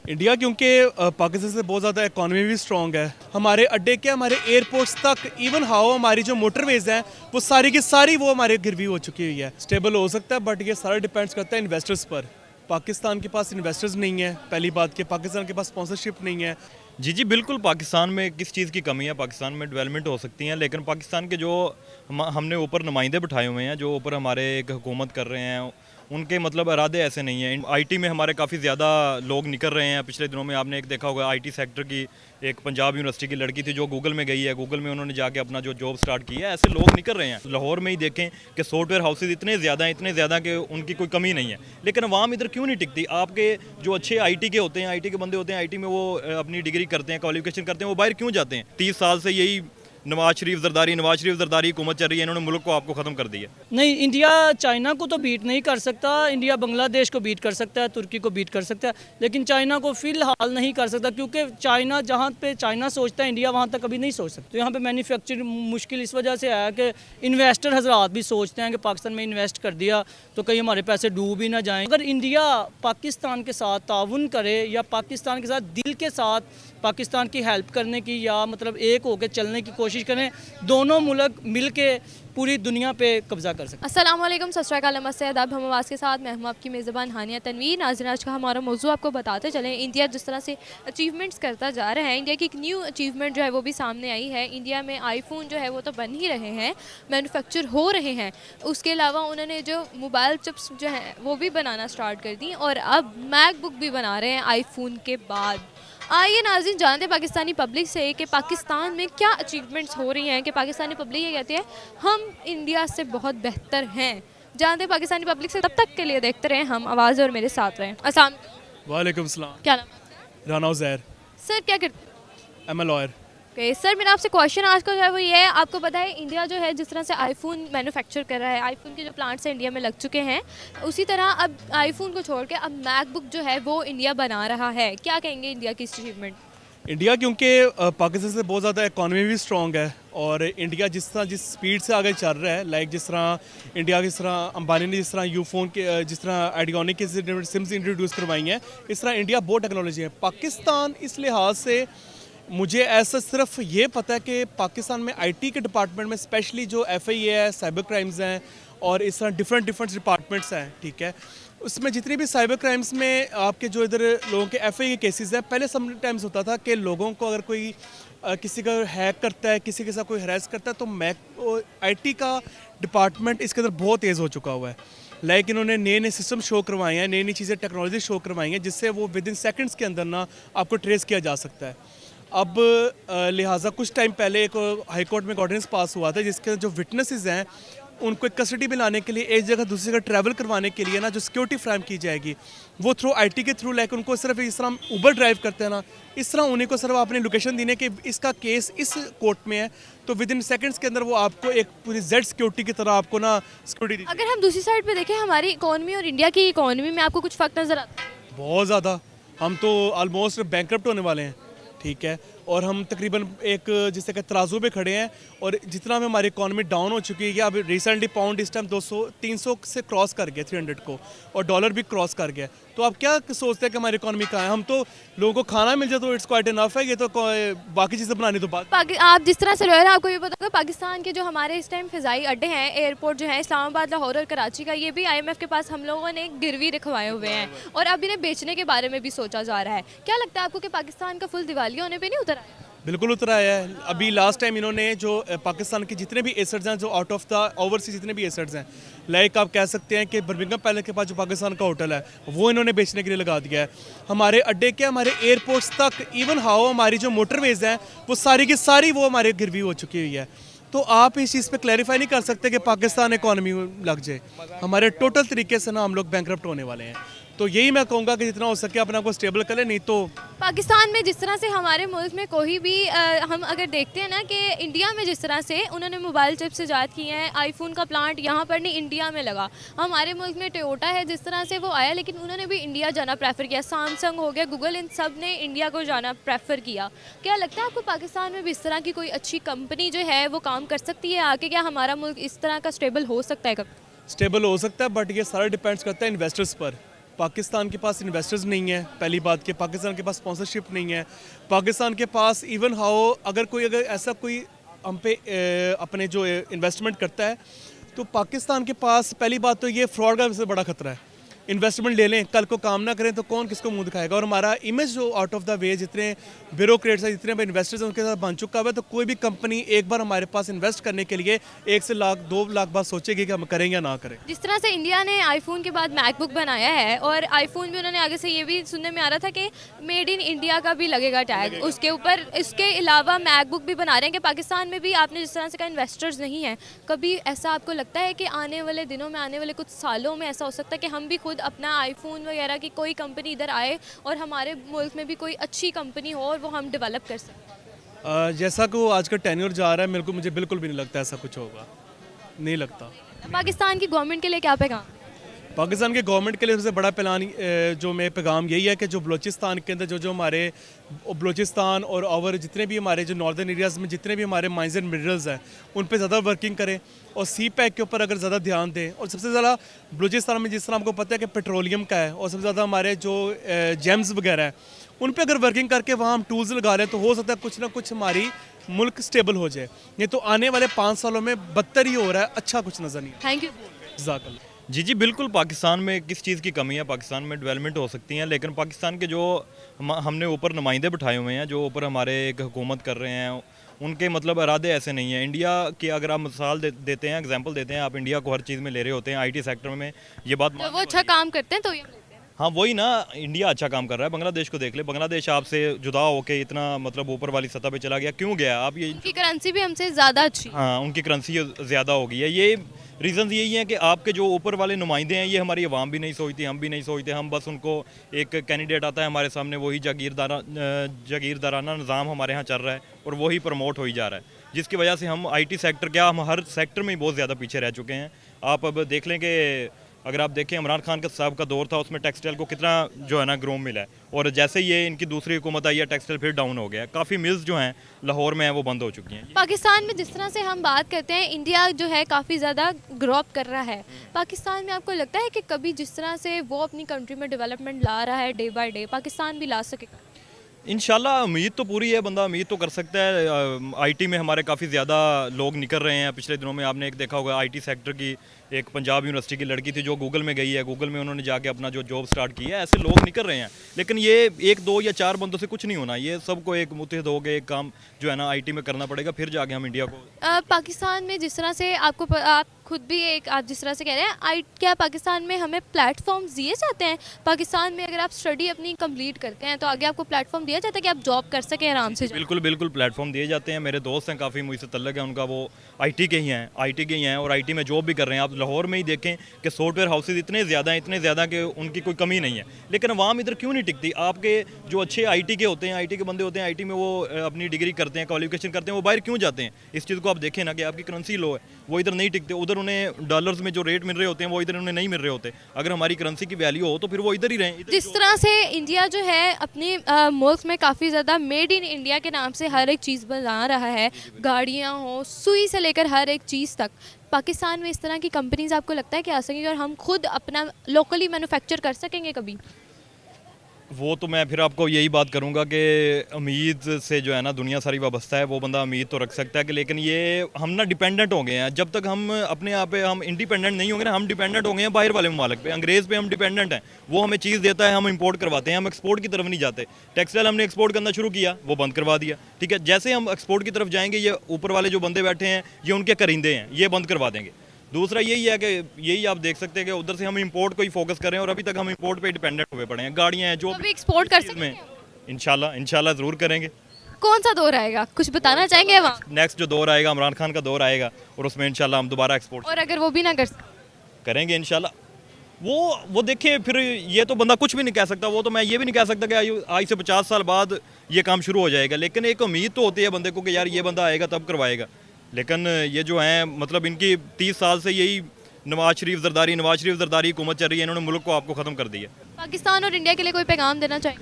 India क्योंकि पाकिस्तान से बहुत ज़्यादा इकॉनमी भी स्ट्रॉन्ग है। हमारे अड्डे के हमारे एयरपोर्ट्स तक इवन हाउ हमारी जो मोटरवेज हैं वो सारी की सारी वो हमारे गिरवी हो चुकी हुई है। स्टेबल हो सकता है बट ये सारा डिपेंड्स करता है इन्वेस्टर्स पर। पाकिस्तान के पास इन्वेस्टर्स नहीं है, पहली बात कि पाकिस्तान के पास स्पॉन्सरशिप नहीं है। जी बिल्कुल। पाकिस्तान में किस चीज़ की कमी है? पाकिस्तान में डेवलपमेंट हो सकती है, लेकिन पाकिस्तान के जो हमने ऊपर नुमाइंदे बिठाए हुए हैं, जो ऊपर हमारे एक हुकूमत कर रहे हैं, उनके मतलब इरादे ऐसे नहीं हैं। आईटी में हमारे काफ़ी ज़्यादा लोग निकल रहे हैं। पिछले दिनों में आपने एक देखा होगा, आईटी सेक्टर की एक पंजाब यूनिवर्सिटी की लड़की थी जो गूगल में गई है, गूगल में उन्होंने जाके अपना जो जॉब स्टार्ट की है। ऐसे लोग निकल रहे हैं। लाहौर में ही देखें कि सॉफ्टवेयर हाउसेज इतने ज़्यादा कि उनकी कोई कमी नहीं है, लेकिन अवाम इधर क्यों नहीं टिकती? आपके जो अच्छे आईटी के होते हैं, आईटी के बंदे होते हैं, आईटी में वो अपनी डिग्री करते हैं, क्वालिफिकेशन करते हैं, वो बाहर क्यों जाते हैं? 30 साल से यही नवाज शरीफ जरदारी हुकूमत चल रही है, इन्होंने मुल्क को आपको ख़त्म कर दिया। नहीं, इंडिया चाइना को तो बीट नहीं कर सकता। इंडिया बांग्लादेश को बीट कर सकता है, तुर्की को बीट कर सकता है, लेकिन चाइना को फ़िलहाल नहीं कर सकता, क्योंकि चाइना जहाँ पे चाइना सोचता है इंडिया वहाँ तक कभी नहीं सोच सकता। तो यहाँ पे मैन्युफैक्चरिंग मुश्किल इस वजह से है कि इन्वेस्टर हजरात भी सोचते हैं कि पाकिस्तान में इन्वेस्ट कर दिया तो कहीं हमारे पैसे डूब ही ना जाएँ। अगर इंडिया पाकिस्तान के साथ ताउन करे या पाकिस्तान के साथ दिल के साथ पाकिस्तान की हेल्प करने की या मतलब एक होकर चलने की कोशिश करें, दोनों मुल्क मिल के पूरी दुनिया पे कब्जा कर सकते हैं। अस्सलाम वालेकुम, सत श्री अकाल, नमस्ते, आदाब। हम आवाज़ के साथ मैं हूं आपकी मेज़बान हानिया तनवीर। नाज़रीन, आज का हमारा मौजू आपको बताते चलें, इंडिया जिस तरह से अचीवमेंट्स करता जा रहा है, इंडिया की एक न्यू अचीवमेंट जो है वो भी सामने आई है। इंडिया में आईफोन जो है वो तो बन ही रहे हैं, मैन्युफैक्चर हो रहे हैं। उसके अलावा उन्होंने जो मोबाइल चिप्स जो हैं वो भी बनाना स्टार्ट कर दी और अब मैकबुक भी बना रहे हैं आईफोन के बाद। आइए नाज़रीन जानते हैं पाकिस्तानी पब्लिक से कि पाकिस्तान में क्या अचीवमेंट्स हो रही हैं, कि पाकिस्तानी पब्लिक ये कहती है हम इंडिया से बहुत बेहतर हैं। जानते हैं पाकिस्तानी पब्लिक से। तब तक के लिए देखते रहें हम आवाज़ और मेरे साथ रहें। अस्सलाम वालेकुम सलाम। क्या नाम है? राना उज़ैर। सर क्या करते हैं? I'm a lawyer. Okay sir, मेरा आपसे क्वेश्चन आज का जो है वो ये है, आपको पता है इंडिया जो है जिस तरह से आईफोन मैन्युफैक्चर कर रहा है, आईफोन के जो प्लांट्स हैं इंडिया में लग चुके हैं, उसी तरह अब आईफोन को छोड़ के अब मैकबुक जो है वो इंडिया बना रहा है। क्या कहेंगे इंडिया की इस अचीवमेंट? इंडिया क्योंकि पाकिस्तान से बहुत ज़्यादा इकॉनमी भी स्ट्रॉन्ग है और इंडिया जिस स्पीड से आगे चल रहा है, लाइक जिस तरह इंडिया जिस तरह अंबानी ने जिस तरह यूफोन के जिस तरह आइडियोनिक के सिम्स इंट्रोड्यूस करवाई हैं, इस तरह इंडिया बहुत टेक्नोलॉजी है। पाकिस्तान इस लिहाज से मुझे ऐसा सिर्फ ये पता है कि पाकिस्तान में आईटी के डिपार्टमेंट में स्पेशली जो FIA है, साइबर क्राइम्स हैं और इस तरह डिफरेंट डिपार्टमेंट्स हैं, ठीक है, उसमें जितनी भी साइबर क्राइम्स में आपके जो इधर लोगों के FIA के केसेस हैं, पहले समटाइम्स होता था कि लोगों को अगर कोई किसी का हैक करता है, किसी के साथ कोई हरास करता है, तो IT का डिपार्टमेंट इसके अंदर बहुत तेज़ हो चुका हुआ है। लाइक इन्होंने नए सिस्टम शो करवाए हैं, नई चीज़ें टेक्नोलॉजी शो करवाई हैं, जिससे वो विद इन सेकेंड्स के अंदर ना आपको ट्रेस किया जा सकता है। अब लिहाजा कुछ टाइम पहले एक हाई कोर्ट में ऑर्डिनेंस पास हुआ था, जिसके जो विटनेसेस हैं उनको एक कस्टडी में लाने के लिए, एक जगह दूसरी जगह ट्रैवल करवाने के लिए ना जो सिक्योरिटी फ्राहम की जाएगी वो थ्रू IT के थ्रू, लाइक उनको सिर्फ इस तरह ऊबर ड्राइव करते हैं ना, इस तरह उन्हीं को सिर्फ आपने लोकेशन देने कि इसका केस इस कोर्ट में है, तो विद इन सेकेंड्स के अंदर वो आपको एक पूरी जेड सिक्योरिटी की तरह आपको ना सिक्योरिटी दी। अगर हम दूसरी साइड पे देखें, हमारी इकोनॉमी और इंडिया की इकोनॉमी में आपको कुछ फ़र्क नज़र आता है? बहुत ज़्यादा। हम तो ऑलमोस्ट बैंकरप्ट होने वाले हैं, ठीक है, और हम तकरीबन एक जिससे कि तराजू पे खड़े हैं और जितना में हमारी इकॉनमी डाउन हो चुकी है कि अब रिसेंटली पाउंड इस टाइम 300 से क्रॉस कर गया, 300 को, और डॉलर भी क्रॉस कर गया। तो आप क्या सोचते हैं कि हमारी इकॉनमी कहाँ है? हम तो लोगों को खाना मिल जाए तो इट्स क्वाइट इनफ है, ये तो बाकी चीज़ें बनानी तो बात। आप जिस तरह से रह रहे हैं, आपको ये पता होगा पाकिस्तान के जो हमारे इस टाइम फ़िज़ाई अड्डे हैं, एयरपोर्ट जो है इस्लामाबाद, लाहौर और कराची का, ये भी IMF के पास हम लोगों ने गिरवी रखवाए हुए हैं और अब इन्हें बेचने के बारे में भी सोचा जा रहा है। क्या लगता है आपको कि पाकिस्तान का फुल दिवालिया होने पर नहीं उतर आया? बिल्कुल उतर आया है। अभी लास्ट टाइम इन्होंने जो पाकिस्तान के जितने भी एसेट्स हैं, जो आउट ऑफ द ओवरसीज जितने भी एसेट्स हैं, लाइक आप कह सकते हैं कि बर्मिंघम पैलेस के पास जो पाकिस्तान का होटल है वो इन्होंने बेचने के लिए लगा दिया है। हमारे अड्डे के हमारे एयरपोर्ट्स तक इवन हाउ हमारी जो मोटरवेज हैं वो सारी की सारी वो हमारे गिरवी हो चुकी हुई है। तो आप इस चीज़ पे क्लैरिफाई नहीं कर सकते कि पाकिस्तान इकॉनमी लग जाए। हमारे टोटल तरीके से ना हम लोग बैंकरप्ट होने वाले हैं। तो यही मैं कहूँगा कि जितना हो सके अपना को स्टेबल करें, नहीं तो पाकिस्तान में जिस तरह से हमारे मुल्क में कोई भी हम अगर देखते हैं ना कि इंडिया में जिस तरह से उन्होंने मोबाइल चिप्स ईजाद किए हैं, आईफोन का प्लांट यहाँ पर नहीं इंडिया में लगा। हमारे मुल्क में टोयोटा है, जिस तरह से वो आया, लेकिन उन्होंने भी इंडिया जाना प्रेफर किया। सैमसंग हो गया, गूगल, इन सब ने इंडिया को जाना प्रेफर किया। क्या लगता है आपको पाकिस्तान में भी इस तरह की कोई अच्छी कंपनी जो है वो काम कर सकती है आके? क्या हमारा मुल्क इस तरह का स्टेबल हो सकता है? कब स्टेबल हो सकता है, बट ये सारा डिपेंड्स करता है इन्वेस्टर्स पर। पाकिस्तान के पास इन्वेस्टर्स नहीं है, पहली बात कि पाकिस्तान के पास स्पॉन्सरशिप नहीं है, पाकिस्तान के पास इवन अगर ऐसा कोई हम पे अपने जो इन्वेस्टमेंट करता है तो पाकिस्तान के पास पहली बात तो ये फ्रॉड का सबसे बड़ा खतरा है। इन्वेस्टमेंट ले लें, कल को काम ना करें तो कौन किसको मुंह दिखाएगा। और हमारा इमेज जो आउट ऑफ द वे, जितने ब्यूरोक्रेट्स हैं, जितने इन्वेस्टर्स हैं, उनके साथ बन चुका है। तो कोई भी कंपनी एक बार हमारे पास इन्वेस्ट करने के लिए 1 से लाख 2 लाख बार सोचेगी कि हम करें या ना करें। जिस तरह से इंडिया ने आईफोन के बाद मैकबुक बनाया है और आईफोन भी उन्होंने आगे से ये भी सुनने में आ रहा था कि मेड इन इंडिया का भी लगेगा टैग उसके ऊपर। इसके अलावा मैकबुक भी बना रहे हैं कि पाकिस्तान में भी आपने जिस तरह से कहा इन्वेस्टर्स नहीं हैं, कभी ऐसा आपको लगता है कि आने वाले दिनों में, आने वाले कुछ सालों में ऐसा हो सकता है कि हम भी खुद अपना आईफोन वगैरह की कोई कंपनी इधर आए और हमारे मुल्क में भी कोई अच्छी कंपनी हो और वो हम डेवलप कर सकें? जैसा कि वो आज का टेन्योर जा रहा है, मुझे बिल्कुल भी नहीं लगता ऐसा कुछ होगा, नहीं लगता। पाकिस्तान की गवर्नमेंट के लिए क्या पैगाम? पाकिस्तान के गवर्नमेंट के लिए सबसे बड़ा जो मैं पैगाम यही है कि जो बलूचिस्तान के अंदर जो हमारे बलूचिस्तान और जितने भी हमारे जो नॉर्दर्न एरियाज़ में जितने भी हमारे माइंस एंड मिनरल्स हैं उन पे ज़्यादा वर्किंग करें और सी पैक के ऊपर अगर ज़्यादा ध्यान दें। और सबसे ज़्यादा बलूचिस्तान में जिस तरह आपको पता है कि पेट्रोलियम का है और सबसे ज़्यादा हमारे जो जेम्स वगैरह हैं उन पे अगर वर्किंग करके वहाँ हम टूल्स लगा रहे हैं तो हो सकता है कुछ ना कुछ हमारी मुल्क स्टेबल हो जाए। नहीं तो आने वाले 5 सालों में बदतर ही हो रहा है, अच्छा कुछ नज़र नहीं। Thank you. जज़ाकल्लाह। जी बिल्कुल, पाकिस्तान में किस चीज़ की कमी है, पाकिस्तान में डेवलपमेंट हो सकती है, लेकिन पाकिस्तान के जो हमने ऊपर नुमाइंदे बिठाए हुए हैं, जो ऊपर हमारे एक हुकूमत कर रहे हैं, उनके मतलब इरादे ऐसे नहीं हैं। इंडिया की अगर आप मिसाल देते हैं, एग्जांपल देते हैं, आप इंडिया को हर चीज़ में ले रहे होते हैं, आईटी सेक्टर में ये बात जब वो अच्छा काम करते हैं तो ये हाँ वही ना, इंडिया अच्छा काम कर रहा है। बांग्लादेश को देख ले, बांग्लादेश आपसे जुदा होके इतना मतलब ऊपर वाली सतह पे चला गया, क्यों गया? आप ये उनकी करेंसी भी हमसे ज़्यादा अच्छी। हाँ, उनकी करेंसी ज़्यादा हो गई है। ये रीज़न यही है कि आपके जो ऊपर वाले नुमाइंदे हैं, ये हमारी आवाम भी नहीं सोचती, हम भी नहीं सोचते। हम बस उनको एक कैंडिडेट आता है हमारे सामने, वही जागीरदाराना निज़ाम हमारे यहाँ चल रहा है और वही प्रमोट हो ही जा रहा है, जिसकी वजह से हम आईटी सेक्टर क्या, हम हर सेक्टर में ही बहुत ज़्यादा पीछे रह चुके हैं। आप अब देख लें कि अगर आप देखें इमरान खान का साहब का दौर था, उसमें टेक्सटाइल को कितना जो है ना ग्रो मिला है, और जैसे ये इनकी दूसरी हुकूमत आई है टेक्सटाइल फिर डाउन हो गया है। काफ़ी मिल्स जो हैं लाहौर में हैं वो बंद हो चुकी हैं। पाकिस्तान में जिस तरह से हम बात करते हैं, इंडिया जो है काफ़ी ज़्यादा ग्रो अप कर रहा है। पाकिस्तान में आपको लगता है कि कभी जिस तरह से वो अपनी कंट्री में डेवलपमेंट ला रहा है डे बाय डे, पाकिस्तान भी ला सकेगा? इंशाल्लाह उम्मीद तो पूरी है, बंदा उम्मीद तो कर सकता है। आईटी में हमारे काफ़ी ज़्यादा लोग निकल रहे हैं। पिछले दिनों में आपने एक देखा होगा, आईटी सेक्टर की एक पंजाब यूनिवर्सिटी की लड़की थी जो गूगल में गई है, गूगल में उन्होंने जाके अपना जो जॉब स्टार्ट की है। ऐसे लोग निकल रहे हैं, लेकिन ये 1, 2 या 4 बंदों से कुछ नहीं होना। ये सबको एक मुतहद होकर एक काम जो है ना आईटी में करना पड़ेगा, फिर जाके हम इंडिया को। पाकिस्तान में जिस तरह से आप खुद भी आप जिस तरह से कह रहे हैं, क्या पाकिस्तान में हमें प्लेटफॉर्म्स दिए जाते हैं? पाकिस्तान में अगर आप स्टडी अपनी कंप्लीट करते हैं तो आगे आपको प्लेटफॉर्म दिया जाता है कि आप जॉब कर सकें आराम से? बिल्कुल प्लेटफॉर्म दिए जाते हैं। मेरे दोस्त हैं काफ़ी, मुझसे तल्लक है उनका, वो आईटी के ही हैं और आईटी में जॉब भी कर रहे हैं। आप लाहौर में ही देखें कि सॉफ्टवेयर हाउसेज इतने ज़्यादा कि उनकी कोई कमी नहीं है, लेकिन अवाम इधर क्यों नहीं टिकती? आपके जो अच्छे आईटी के होते हैं, आईटी के बंदे होते हैं, आईटी में वो अपनी डिग्री करते हैं, क्वालिफिकेशन करते हैं, वो बाहर क्यों जाते हैं? इस चीज़ को आप देखें ना कि आपकी करेंसी लो है, वो इधर नहीं टिकते। उधर उन्हें डॉलर्स में जो रेट मिल रहे होते हैं वो इधर उन्हें नहीं मिल रहे होते। अगर हमारी करेंसी की वैल्यू हो तो फिर वो इधर ही रहें। जिस तरह से इंडिया जो है अपने मुल्क में काफ़ी ज़्यादा मेड इन इंडिया के नाम से हर एक चीज़ बना रहा है, गाड़ियाँ हो, सुई से लेकर हर एक चीज़ तक, पाकिस्तान में इस तरह की कंपनीज आपको लगता है कि आ सकेंगी और हम खुद अपना लोकली मैन्युफैक्चर कर सकेंगे कभी? वो तो मैं फिर आपको यही बात करूंगा कि उम्मीद से जो है ना दुनिया सारी वाबस्ता है। वो बंदा उम्मीद तो रख सकता है कि, लेकिन ये हम ना डिपेंडेंट हो गए हैं। जब तक हम अपने आप पे हम इंडिपेंडेंट नहीं होंगे ना, हम डिपेंडेंट हो गए हैं बाहर वाले ममालिक पे, अंग्रेज़ पे हम डिपेंडेंट हैं। वो हमें चीज़ देता है, हम इंपोर्ट करवाते हैं, हम एक्सपोर्ट की तरफ नहीं जाते। टेक्सटाइल हमने एक्सपोर्ट करना शुरू किया, वो बंद करवा दिया। ठीक है, जैसे हम एक्सपोर्ट की तरफ जाएंगे, ये ऊपर वाले जो बंदे बैठे हैं ये उनके करिंदे हैं, ये बंद करवा देंगे। दूसरा यही है कि यही आप देख सकते हैं कि उधर से हम इंपोर्ट को ही फोकस कर रहे हैं और अभी तक हम इंपोर्ट पे डिपेंडेंट हुए पड़े हैं। गाड़ियाँ हैं जो अभी एक्सपोर्ट कर सकते हैं? इंशाल्लाह ज़रूर करेंगे। कौन सा दौर आएगा, कुछ बताना चाहेंगे वहाँ? नेक्स्ट जो दौर आएगा इमरान खान का दौर आएगा और उसमें इंशाल्लाह हम दोबारा एक्सपोर्ट और अगर वो भी ना करेंगे इंशाल्लाह। वो देखिए, फिर ये तो बंदा कुछ भी नहीं कह सकता। वो तो मैं ये भी नहीं कह सकता कि आज से 50 साल बाद ये काम शुरू हो जाएगा, लेकिन एक उम्मीद तो होती है बंदे को कि यार ये बंदा आएगा तब करवाएगा। लेकिन ये जो है मतलब इनकी 30 साल से यही नवाज शरीफ जरदारी हुकूमत चल रही है, इन्होंने मुल्क को आपको ख़त्म कर दिया। पाकिस्तान और इंडिया के लिए कोई पैगाम देना चाहिए?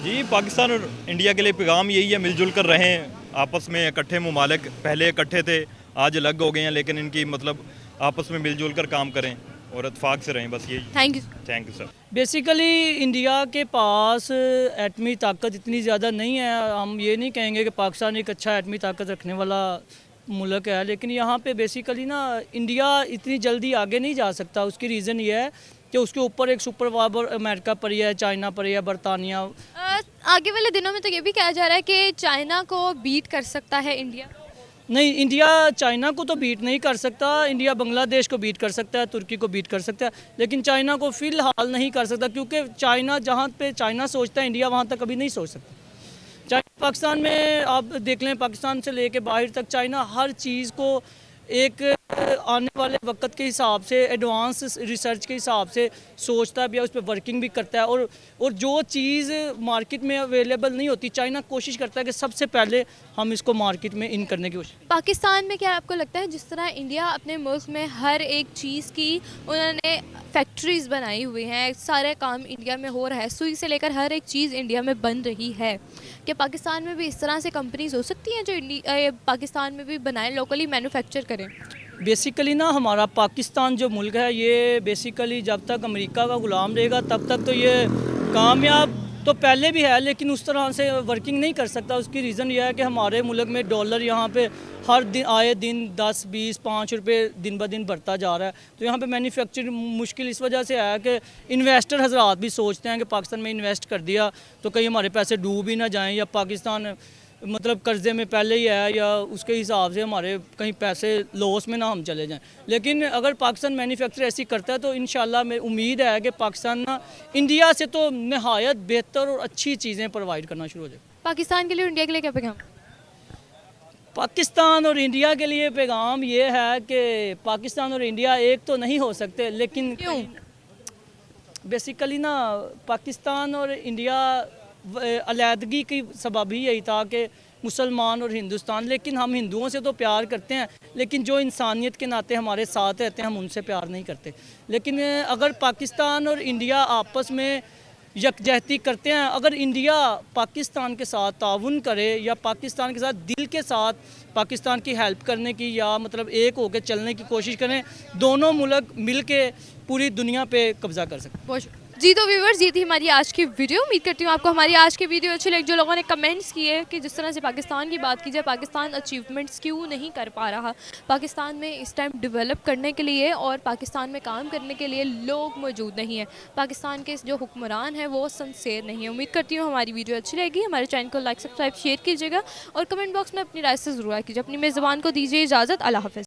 जी, पाकिस्तान और इंडिया के लिए पैगाम यही है, मिलजुल कर रहें, आपस में इकट्ठे ममालिक। पहले इकट्ठे थे, आज अलग हो गए हैं, लेकिन इनकी मतलब आपस में मिलजुल कर काम करें। और इत्तेफाक से रहें, बस यही। Thank you sir. Basically India के पास एटमी ताकत इतनी ज़्यादा नहीं है। हम ये नहीं कहेंगे कि पाकिस्तान एक अच्छा एटमी ताकत रखने वाला मुल्क है, लेकिन यहाँ पे बेसिकली ना इंडिया इतनी जल्दी आगे नहीं जा सकता। उसकी रीज़न ये है कि उसके ऊपर एक सुपर पावर अमेरिका पड़ी है, चाइना पड़ी है, बरतानिया। आगे वाले दिनों में तो ये भी कहा जा रहा है कि चाइना को बीट कर सकता है इंडिया। नहीं, इंडिया चाइना को तो बीट नहीं कर सकता। इंडिया बांग्लादेश को बीट कर सकता है, तुर्की को बीट कर सकता है, लेकिन चाइना को फ़िलहाल नहीं कर सकता, क्योंकि चाइना जहाँ पे चाइना सोचता है इंडिया वहाँ तक कभी नहीं सोच सकता। चाइना पाकिस्तान में आप देख लें, पाकिस्तान से लेके बाहर तक चाइना हर चीज़ को एक आने वाले वक्त के हिसाब से, एडवांस रिसर्च के हिसाब से सोचता है भी, उस पर वर्किंग भी करता है। और जो चीज़ मार्केट में अवेलेबल नहीं होती, चाइना कोशिश करता है कि सबसे पहले हम इसको मार्केट में इन करने की कोशिश। पाकिस्तान में क्या आपको लगता है जिस तरह इंडिया अपने मुल्क में हर एक चीज़ की उन्होंने फैक्ट्रीज़ बनाई हुई हैं, सारे काम इंडिया में हो रहा है, सुई से लेकर हर एक चीज़ इंडिया में बन रही है, कि पाकिस्तान में भी इस तरह से कंपनीज हो सकती हैं जो पाकिस्तान में भी बनाएं, लोकली मैन्युफैक्चर करें? बेसिकली ना हमारा पाकिस्तान जो मुल्क है, ये बेसिकली जब तक अमेरिका का ग़ुलाम रहेगा तब तक तो ये कामयाब तो पहले भी है, लेकिन उस तरह से वर्किंग नहीं कर सकता। उसकी रीज़न ये है कि हमारे मुल्क में डॉलर यहाँ पे हर दिन आए दिन 10, 20, 5 रुपये दिन ब दिन बढ़ता जा रहा है। तो यहाँ पे मैन्युफैक्चरिंग मुश्किल इस वजह से है कि इन्वेस्टर हजरात भी सोचते हैं कि पाकिस्तान में इन्वेस्ट कर दिया तो कहीं हमारे पैसे डूब ही ना जाएँ, या पाकिस्तान मतलब कर्ज़े में पहले ही है, या उसके हिसाब से हमारे कहीं पैसे लॉस में ना हम चले जाएं। लेकिन अगर पाकिस्तान मैन्युफैक्चर ऐसी करता है तो इंशाल्लाह मैं उम्मीद है कि पाकिस्तान ना इंडिया से तो नहायत बेहतर और अच्छी चीज़ें प्रोवाइड करना शुरू हो जाए। पाकिस्तान के लिए और इंडिया के लिए क्या पैगाम? पाकिस्तान और इंडिया के लिए पैगाम ये है कि पाकिस्तान और इंडिया एक तो नहीं हो सकते, लेकिन क्यों? बेसिकली ना पाकिस्तान और इंडिया अलहदगी की सबब ही यही था कि मुसलमान और हिंदुस्तान, लेकिन हम हिंदुओं से तो प्यार करते हैं, लेकिन जो इंसानियत के नाते हमारे साथ रहते हैं हम उनसे प्यार नहीं करते। लेकिन अगर पाकिस्तान और इंडिया आपस में यकजहती करते हैं, अगर इंडिया पाकिस्तान के साथ ताउन करे या पाकिस्तान के साथ दिल के साथ पाकिस्तान की हेल्प करने की, या मतलब एक होकर चलने की कोशिश करें, दोनों मुल्क मिल के पूरी दुनिया पे कब्ज़ा कर सकते हैं। जी तो व्यूवर्स, ये थी हमारी आज की वीडियो। उम्मीद करती हूँ आपको हमारी आज की वीडियो अच्छी लगी। जो लोगों ने कमेंट्स किए कि जिस तरह से पाकिस्तान की बात की जाए, पाकिस्तान अचीवमेंट्स क्यों नहीं कर पा रहा, पाकिस्तान में इस टाइम डेवलप करने के लिए और पाकिस्तान में काम करने के लिए लोग मौजूद नहीं हैं, पाकिस्तान के जो हुक्मरान हैं वो सिंसियर नहीं है। उम्मीद करती हूँ हमारी वीडियो अच्छी लगेगी। हमारे चैनल को लाइक, सब्सक्राइब, शेयर कीजिएगा और कमेंट बॉक्स में अपनी राय से ज़रूर कीजिए। अपनी मेज़बान को दीजिए इजाज़त। अल्लाह हाफ़िज़।